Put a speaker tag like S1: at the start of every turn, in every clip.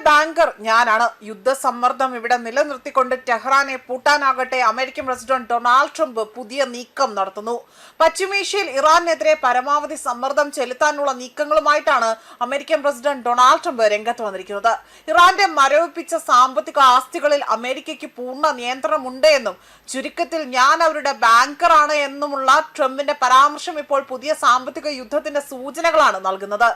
S1: Banker ഞാനാണ്. യുദ്ധസമ്മർദ്ദം ഇവിടെ നിലനിർത്തിക്കൊണ്ട് ടെഹ്റാനെ പൂട്ടാനാകട്ടെ അമേരിക്കൻ പ്രസിഡന്റ് ഡൊണാൾഡ് ട്രംപ് പുതിയ നീക്കം നടത്തുന്നു. പശ്ചിമേഷ്യയിൽ ഇറാനെതിരെ പരമാവധി സമ്മർദ്ദം ചെലുത്താനുള്ള നീക്കങ്ങളുമായിട്ടാണ് അമേരിക്കൻ പ്രസിഡന്റ് ഡൊണാൾഡ് ട്രംപ് രംഗത്ത് വന്നിരിക്കുന്നത്. ഇറാന്റെ മരവിപ്പിച്ച സാമ്പത്തിക ആസ്തികളിൽ അമേരിക്കയ്ക്ക് പൂർണ്ണ നിയന്ത്രണമുണ്ട് എന്നും ചുരുക്കത്തിൽ ഞാൻ അവരുടെ ബാങ്കറാണ് എന്നുമുള്ള ട്രംപിന്റെ പരാമർശം ഇപ്പോൾ പുതിയ സാമ്പത്തിക യുദ്ധത്തിന്റെ സൂചനകളാണ് നൽകുന്നത്.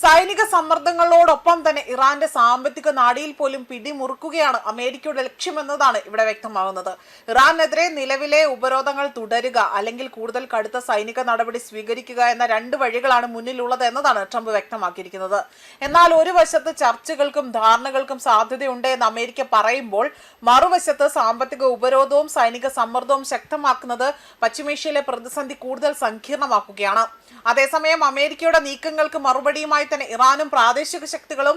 S1: സൈനിക സമ്മർദ്ദങ്ങളോടൊപ്പം തന്നെ ഇറാന്റെ സാമ്പത്തിക നാടിയിൽ പോലും പിടിമുറുക്കുകയാണ് അമേരിക്കയുടെ ലക്ഷ്യമെന്നതാണ് ഇവിടെ വ്യക്തമാകുന്നത്. ഇറാനെതിരെ നിലവിലെ ഉപരോധങ്ങൾ തുടരുക അല്ലെങ്കിൽ കൂടുതൽ കടുത്ത സൈനിക നടപടി സ്വീകരിക്കുക എന്ന രണ്ട് വഴികളാണ് മുന്നിലുള്ളത് എന്നതാണ് ട്രംപ് വ്യക്തമാക്കിയിരിക്കുന്നത്. എന്നാൽ ഒരു വശത്ത് ചർച്ചകൾക്കും ധാരണകൾക്കും സാധ്യതയുണ്ട് എന്ന് അമേരിക്ക പറയുമ്പോൾ മറുവശത്ത് സാമ്പത്തിക ഉപരോധവും സൈനിക സമ്മർദ്ദവും ശക്തമാക്കുന്നത് പശ്ചിമേഷ്യയിലെ പ്രതിസന്ധി കൂടുതൽ സങ്കീർണമാക്കുകയാണ്. അതേസമയം അമേരിക്കയുടെ നീക്കങ്ങൾക്ക് മറുപടിയുമായി തന്നെ ഇറാനും പ്രാദേശിക ശക്തികളും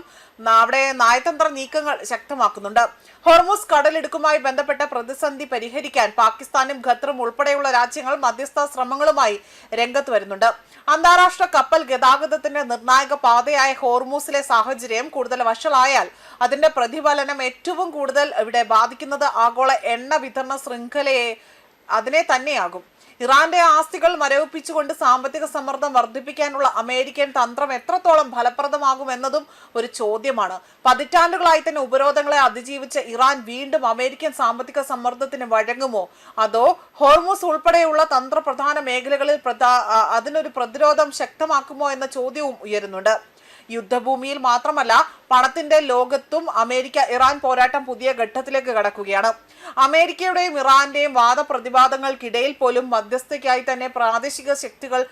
S1: അവിടെ നയതന്ത്ര നീക്കങ്ങൾ ശക്തമാക്കുന്നുണ്ട്. ഹോർമുസ് കടലിടുക്കുമായി ബന്ധപ്പെട്ട പ്രതിസന്ധി പരിഹരിക്കാൻ പാകിസ്ഥാനും ഖത്തറും ഉൾപ്പെടെയുള്ള രാജ്യങ്ങൾ മധ്യസ്ഥ ശ്രമങ്ങളുമായി രംഗത്ത് വരുന്നുണ്ട്. അന്താരാഷ്ട്ര കപ്പൽ ഗതാഗതത്തിന്റെ നിർണായക പാതയായ ഹോർമുസിലെ സാഹചര്യം കൂടുതൽ വഷളായാൽ അതിന്റെ പ്രതിഫലനം ഏറ്റവും കൂടുതൽ ഇവിടെ ബാധിക്കുന്നത് ആഗോള എണ്ണ വിതരണ ശൃംഖലയെ അതിനെ തന്നെയാകും. ഇറാന്റെ ആസ്തികൾ മരവിപ്പിച്ചുകൊണ്ട് സാമ്പത്തിക സമ്മർദ്ദം വർദ്ധിപ്പിക്കാനുള്ള അമേരിക്കൻ തന്ത്രം എത്രത്തോളം ഫലപ്രദമാകുമെന്നതും ഒരു ചോദ്യമാണ്. പതിറ്റാണ്ടുകളായി തന്നെ ഉപരോധങ്ങളെ അതിജീവിച്ച ഇറാൻ വീണ്ടും അമേരിക്കൻ സാമ്പത്തിക സമ്മർദ്ദത്തിന് വഴങ്ങുമോ, അതോ ഹോർമുസ് ഉൾപ്പെടെയുള്ള തന്ത്രപ്രധാന മേഖലകളിൽ അതിനൊരു പ്രതിരോധം ശക്തമാക്കുമോ എന്ന ചോദ്യവും ഉയരുന്നുണ്ട്. യുദ്ധഭൂമിയിൽ മാത്രമല്ല പണത്തിന്റെ ലോകത്തും അമേരിക്ക ഇറാൻ പോരാട്ടം പുതിയ ഘട്ടത്തിലേക്ക് കടക്കുകയാണ്. അമേരിക്കയുടെയും ഇറാന്റെയും വാദപ്രതിവാദങ്ങൾക്കിടയിൽ പോലും മധ്യസ്ഥയ്ക്കായി തന്നെ പ്രാദേശിക ശക്തികൾ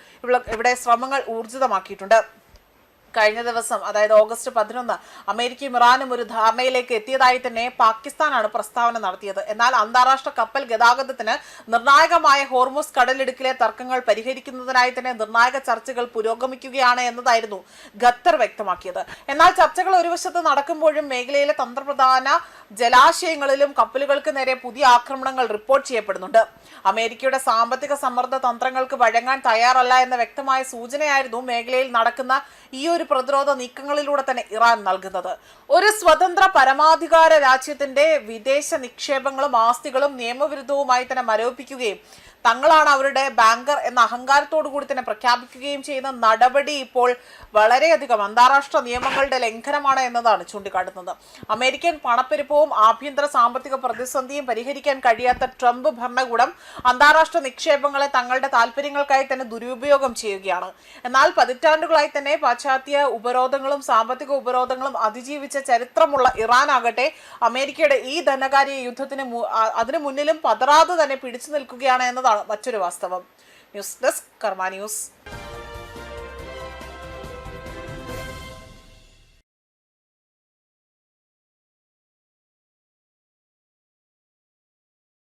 S1: ഇവിടെ ശ്രമങ്ങൾ ഊർജിതമാക്കിയിട്ടുണ്ട്. കഴിഞ്ഞ ദിവസം അതായത് ഓഗസ്റ്റ് 11 അമേരിക്കയും ഇറാനും ഒരു ധാരണയിലേക്ക് എത്തിയതായി തന്നെ പാകിസ്ഥാനാണ് പ്രസ്താവന നടത്തിയത്. എന്നാൽ അന്താരാഷ്ട്ര കപ്പൽ ഗതാഗതത്തിന് നിർണായകമായ ഹോർമുസ് കടലിടുക്കിലെ തർക്കങ്ങൾ പരിഹരിക്കുന്നതിനായി തന്നെ നിർണായക ചർച്ചകൾ പുരോഗമിക്കുകയാണ് എന്നതായിരുന്നു ഖത്തർ വ്യക്തമാക്കിയത്. എന്നാൽ ചർച്ചകൾ ഒരു വശത്ത് നടക്കുമ്പോഴും മേഖലയിലെ തന്ത്രപ്രധാന ജലാശയങ്ങളിലും കപ്പലുകൾക്ക് നേരെ പുതിയ ആക്രമണങ്ങൾ റിപ്പോർട്ട് ചെയ്യപ്പെടുന്നുണ്ട്. അമേരിക്കയുടെ സാമ്പത്തിക സമ്മർദ്ദ തന്ത്രങ്ങൾക്ക് വഴങ്ങാൻ തയ്യാറല്ല എന്ന വ്യക്തമായ സൂചനയായിരുന്നു മേഖലയിൽ നടക്കുന്ന ഈ ഒരു പ്രതിരോധ നീക്കങ്ങളിലൂടെ തന്നെ ഇറാൻ നൽകുന്നത്. ഒരു സ്വതന്ത്ര പരമാധികാര രാജ്യത്തിന്റെ വിദേശ നിക്ഷേപങ്ങളും ആസ്തികളും നിയമവിരുദ്ധവുമായി തന്നെ മരവിപ്പിക്കുകയും തങ്ങളാണ് അവരുടെ ബാങ്കർ എന്ന അഹങ്കാരത്തോടു കൂടി തന്നെ പ്രഖ്യാപിക്കുകയും ചെയ്യുന്ന നടപടി ഇപ്പോൾ വളരെയധികം അന്താരാഷ്ട്ര നിയമങ്ങളുടെ ലംഘനമാണ് എന്നതാണ് ചൂണ്ടിക്കാട്ടുന്നത്. അമേരിക്കൻ പണപ്പെരുപ്പവും ആഭ്യന്തര സാമ്പത്തിക പ്രതിസന്ധിയും പരിഹരിക്കാൻ കഴിയാത്ത ട്രംപ് ഭരണകൂടം അന്താരാഷ്ട്ര നിക്ഷേപങ്ങളെ തങ്ങളുടെ താല്പര്യങ്ങൾക്കായി തന്നെ ദുരുപയോഗം ചെയ്യുകയാണ്. എന്നാൽ പതിറ്റാണ്ടുകളായി തന്നെ പാശ്ചാത്യ ഉപരോധങ്ങളും സാമ്പത്തിക ഉപരോധങ്ങളും അതിജീവിച്ച ചരിത്രമുള്ള ഇറാൻ ആകട്ടെ അമേരിക്കയുടെ ഈ ധനകാര്യ യുദ്ധത്തിന് അതിനു മുന്നിലും പതറാതെ തന്നെ പിടിച്ചു നിൽക്കുകയാണ് എന്നതാണ് മറ്റൊരു വാസ്തവം. ന്യൂസ് ഡെസ്ക് കർമ്മ ന്യൂസ്.